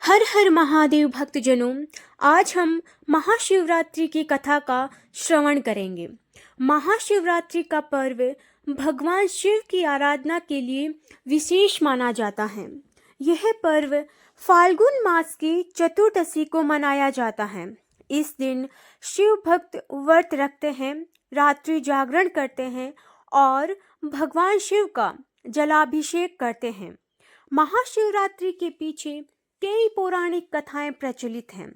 हर हर महादेव भक्तजनों, आज हम महाशिवरात्रि की कथा का श्रवण करेंगे। महाशिवरात्रि का पर्व भगवान शिव की आराधना के लिए विशेष माना जाता है। यह पर्व फाल्गुन मास की चतुर्दशी को मनाया जाता है। इस दिन शिव भक्त व्रत रखते हैं, रात्रि जागरण करते हैं और भगवान शिव का जलाभिषेक करते हैं। महाशिवरात्रि के पीछे कई पौराणिक कथाएं प्रचलित हैं।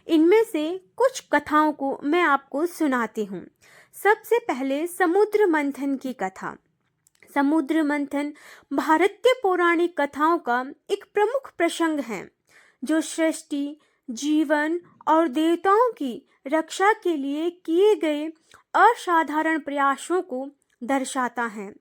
इनमें से कुछ कथाओं को मैं आपको सुनाती हूँ। सबसे पहले समुद्र मंथन की कथा। समुद्र मंथन भारत के पौराणिक कथाओं का एक प्रमुख प्रसंग है, जो सृष्टि, जीवन और देवताओं की रक्षा के लिए किए गए असाधारण प्रयासों को दर्शाता है।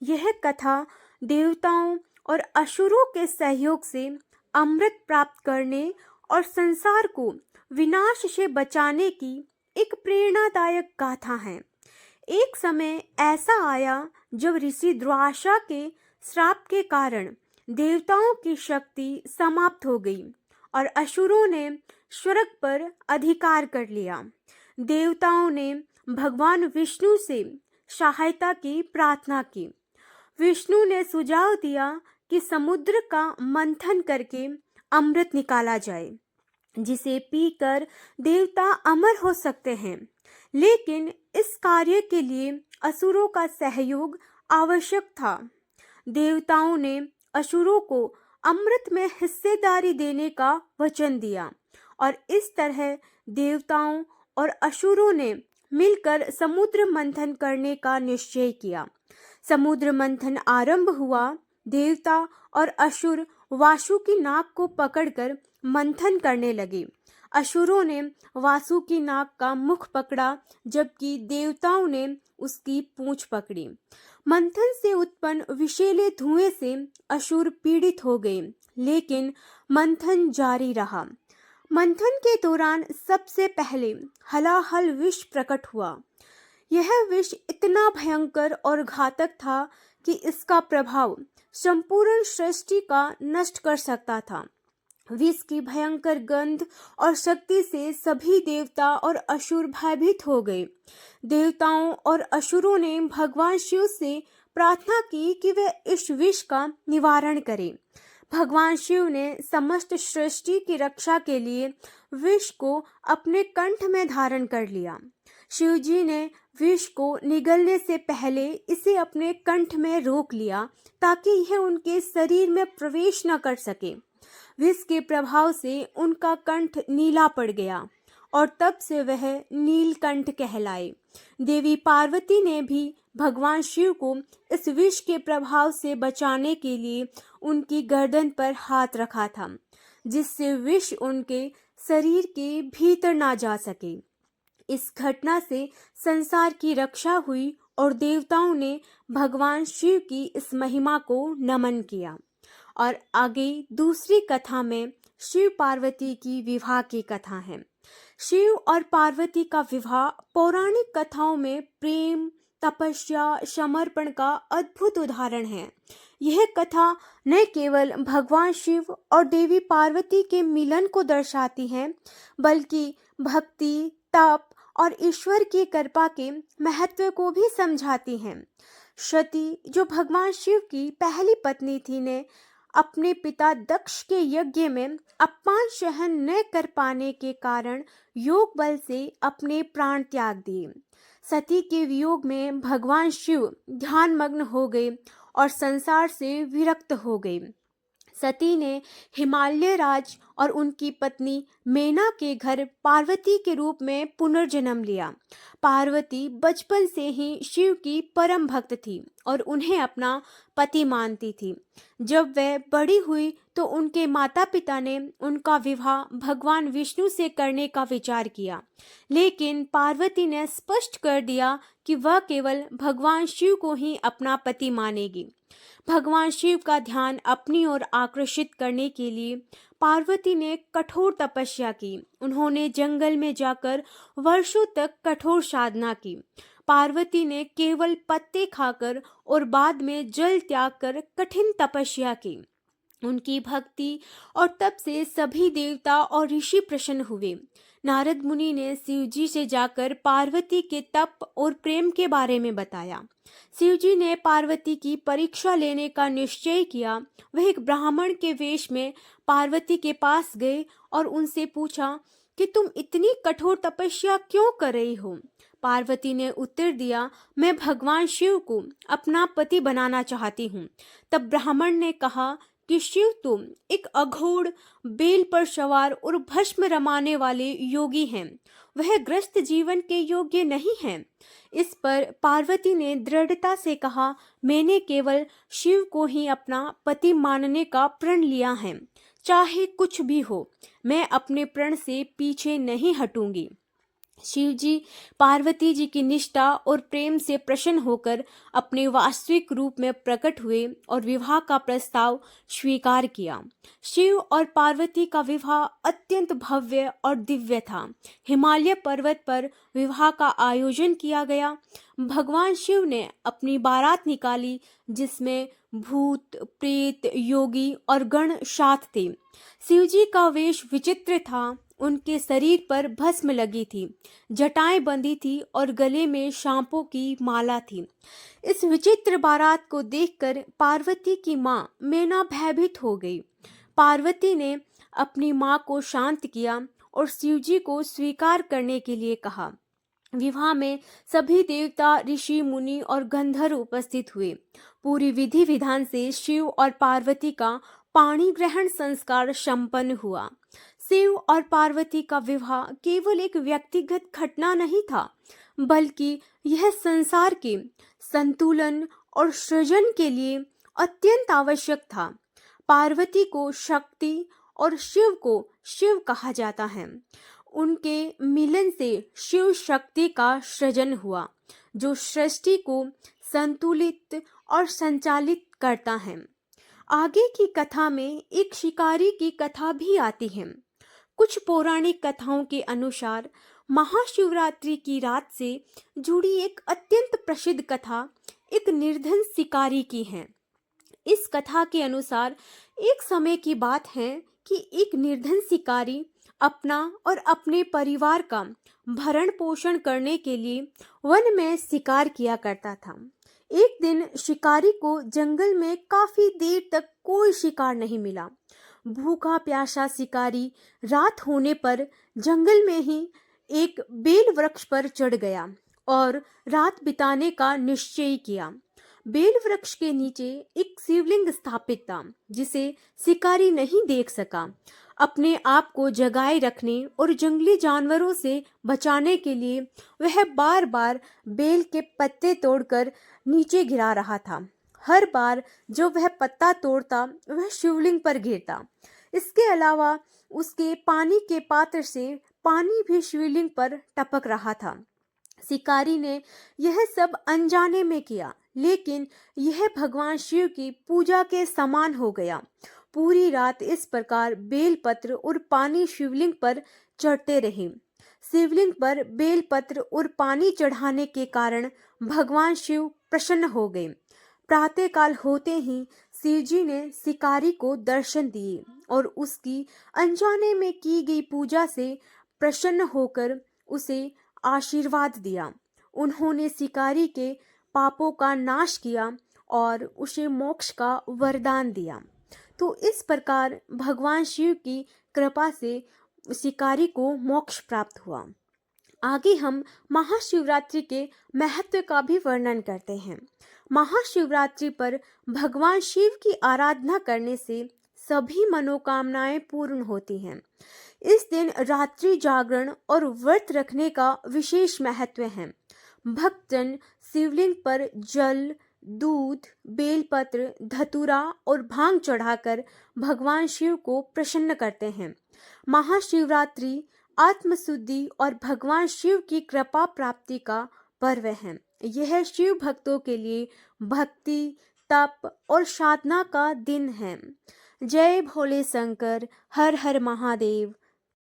यह कथा देवताओं और असुरों के सहयोग से अमृत प्राप्त करने और संसार को विनाश से बचाने की एक प्रेरणादायक गाथा है। एक समय ऐसा आया जब ऋषि दुर्वासा के श्राप के कारण देवताओं की शक्ति समाप्त हो गई और असुरों ने स्वर्ग पर अधिकार कर लिया। देवताओं ने भगवान विष्णु से सहायता की प्रार्थना की। विष्णु ने सुझाव दिया कि समुद्र का मंथन करके अमृत निकाला जाए, जिसे पीकर देवता अमर हो सकते हैं। लेकिन इस कार्य के लिए असुरों का सहयोग आवश्यक था। देवताओं ने असुरों को अमृत में हिस्सेदारी देने का वचन दिया और इस तरह देवताओं और असुरों ने मिलकर समुद्र मंथन करने का निश्चय किया। समुद्र मंथन आरंभ हुआ। देवता और असुर वासु की नाक को पकड़कर मंथन करने लगे। असुरों ने वासु की नाक का मुख पकड़ा, जबकि देवताओं ने उसकी पूंछ पकड़ी। मंथन से उत्पन्न विषैले धुएं से असुर पीड़ित हो गए, लेकिन मंथन जारी रहा। मंथन के दौरान सबसे पहले हलाहल विष प्रकट हुआ। यह विष इतना भयंकर और घातक था कि इसका प्रभाव संपूर्ण सृष्टि का नष्ट कर सकता था। विष की भयंकर गंध और शक्ति से सभी देवता और असुर भयभीत हो गए। देवताओं और असुरों ने भगवान शिव से प्रार्थना की कि वे इस विष का निवारण करें। भगवान शिव ने समस्त सृष्टि की रक्षा के लिए विष को अपने कंठ में धारण कर लिया। शिव जी ने विष को निगलने से पहले इसे अपने कंठ में रोक लिया, ताकि यह उनके शरीर में प्रवेश न कर सके। विष के प्रभाव से उनका कंठ नीला पड़ गया और तब से वह नीलकंठ कहलाए। देवी पार्वती ने भी भगवान शिव को इस विष के प्रभाव से बचाने के लिए उनकी गर्दन पर हाथ रखा था, जिससे विष उनके शरीर के भीतर ना जा सके। इस घटना से संसार की रक्षा हुई और देवताओं ने भगवान शिव की इस महिमा को नमन किया। और आगे दूसरी कथा में शिव पार्वती की विवाह की कथा है। शिव और पार्वती का विवाह पौराणिक कथाओं में प्रेम, तपस्या, समर्पण का अद्भुत उदाहरण है। यह कथा न केवल भगवान शिव और देवी पार्वती के मिलन को दर्शाती है, बल्कि भक्ति, तप और ईश्वर की कृपा के महत्व को भी समझाती हैं। सती, जो भगवान शिव की पहली पत्नी थी, ने अपने पिता दक्ष के यज्ञ में अपमान सहन न कर पाने के कारण योग बल से अपने प्राण त्याग दिए। सती के वियोग में भगवान शिव ध्यानमग्न हो गए और संसार से विरक्त हो गए। सती ने हिमालय राज और उनकी पत्नी मेना के घर पार्वती के रूप में पुनर्जन्म लिया। पार्वती बचपन से ही शिव की परम भक्त थी और उन्हें अपना पति मानती थी। जब वह बड़ी हुई तो उनके माता पिता ने उनका विवाह भगवान विष्णु से करने का विचार किया, लेकिन पार्वती ने स्पष्ट कर दिया कि वह केवल भगवान शिव को ही अपना पति मानेगी। भगवान शिव का ध्यान अपनी ओर आकर्षित करने के लिए पार्वती ने कठोर तपस्या की। उन्होंने जंगल में जाकर वर्षों तक कठोर साधना की। पार्वती ने केवल पत्ते खाकर और बाद में जल त्याग कर कठिन तपस्या की। उनकी भक्ति और तप से सभी देवता और ऋषि प्रसन्न हुए। नारद मुनि ने शिव जी से जाकर पार्वती के तप और प्रेम के बारे में बताया। शिव जी ने पार्वती की परीक्षा लेने का निश्चय किया। वह एक ब्राह्मण के वेश में पार्वती के पास गए और उनसे पूछा कि तुम इतनी कठोर तपस्या क्यों कर रही हो। पार्वती ने उत्तर दिया, मैं भगवान शिव को अपना पति बनाना चाहती हूँ। तब ब्राह्मण ने कहा कि शिव तो एक अघोर, बेल पर सवार और भस्म रमाने वाले योगी हैं। वह ग्रस्त जीवन के योग्य नहीं हैं। इस पर पार्वती ने दृढ़ता से कहा, मैंने केवल शिव को ही अपना पति मानने का प्रण लिया है। चाहे कुछ भी हो, मैं अपने प्रण से पीछे नहीं हटूंगी। शिव जी पार्वती जी की निष्ठा और प्रेम से प्रसन्न होकर अपने वास्तविक रूप में प्रकट हुए और विवाह का प्रस्ताव स्वीकार किया। शिव और पार्वती का विवाह अत्यंत भव्य और दिव्य था। हिमालय पर्वत पर विवाह का आयोजन किया गया। भगवान शिव ने अपनी बारात निकाली, जिसमें भूत, प्रेत, योगी और गण साथ थे। शिव जी का वेश विचित्र था। उनके शरीर पर भस्म लगी थी, जटाएं बंधी थी और गले में सांपों की माला थी। इस विचित्र बारात को देखकर पार्वती की मां मैना भयभीत हो गई। पार्वती ने अपनी मां को शांत किया और शिवजी को स्वीकार करने के लिए कहा। विवाह में सभी देवता, ऋषि, मुनि और गंधर्व उपस्थित हुए। पूरी विधि विधान से शिव और पार्वती का पाणी ग्रहण संस्कार संपन्न हुआ। शिव और पार्वती का विवाह केवल एक व्यक्तिगत घटना नहीं था, बल्कि यह संसार के संतुलन और सृजन के लिए अत्यंत आवश्यक था। पार्वती को शक्ति और शिव को शिव कहा जाता है। उनके मिलन से शिव शक्ति का सृजन हुआ, जो सृष्टि को संतुलित और संचालित करता है। आगे की कथा में एक शिकारी की कथा भी आती है। कुछ पौराणिक कथाओं के अनुसार महाशिवरात्रि की रात से जुड़ी एक अत्यंत प्रसिद्ध कथा एक निर्धन शिकारी की है। इस कथा के अनुसार एक समय की बात है कि एक निर्धन शिकारी अपना और अपने परिवार का भरण पोषण करने के लिए वन में शिकार किया करता था। एक दिन शिकारी को जंगल में काफी देर तक कोई शिकार नहीं मिला। भूखा प्यासा शिकारी रात होने पर जंगल में ही एक बेल वृक्ष पर चढ़ गया और रात बिताने का निश्चय किया। बेल वृक्ष के नीचे एक शिवलिंग स्थापित था, जिसे शिकारी नहीं देख सका। अपने आप को जगाए रखने और जंगली जानवरों से बचाने के लिए वह बार बार बेल के पत्ते तोड़कर नीचे गिरा रहा था। हर बार जो वह पत्ता तोड़ता, वह शिवलिंग पर गिरता। इसके अलावा उसके पानी के पात्र से पानी भी शिवलिंग पर टपक रहा था। शिकारी ने यह सब अनजाने में किया, लेकिन यह भगवान शिव की पूजा के समान हो गया। पूरी रात इस प्रकार बेलपत्र और पानी शिवलिंग पर चढ़ते रहे। शिवलिंग पर बेलपत्र और पानी चढ़ाने के कारण भगवान शिव प्रसन्न हो गए। प्रातःकाल होते ही शिव जी ने शिकारी को दर्शन दिए और उसकी अनजाने में की गई पूजा से प्रसन्न होकर उसे आशीर्वाद दिया। उन्होंने शिकारी के पापों का नाश किया और उसे मोक्ष का वरदान दिया। तो इस प्रकार भगवान शिव की कृपा से शिकारी को मोक्ष प्राप्त हुआ। आगे हम महाशिवरात्रि के महत्व का भी वर्णन करते हैं। महाशिवरात्रि पर भगवान शिव की आराधना करने से सभी मनोकामनाएं पूर्ण होती हैं। इस दिन रात्रि जागरण और व्रत रखने का विशेष महत्व है। भक्तजन शिवलिंग पर जल, दूध, बेलपत्र, धतूरा और भांग चढ़ाकर भगवान शिव को प्रसन्न करते हैं। महाशिवरात्रि आत्मशुद्धि और भगवान शिव की कृपा प्राप्ति का पर्व है। यह शिव भक्तों के लिए भक्ति, तप और साधना का दिन है। जय भोले शंकर, हर हर महादेव।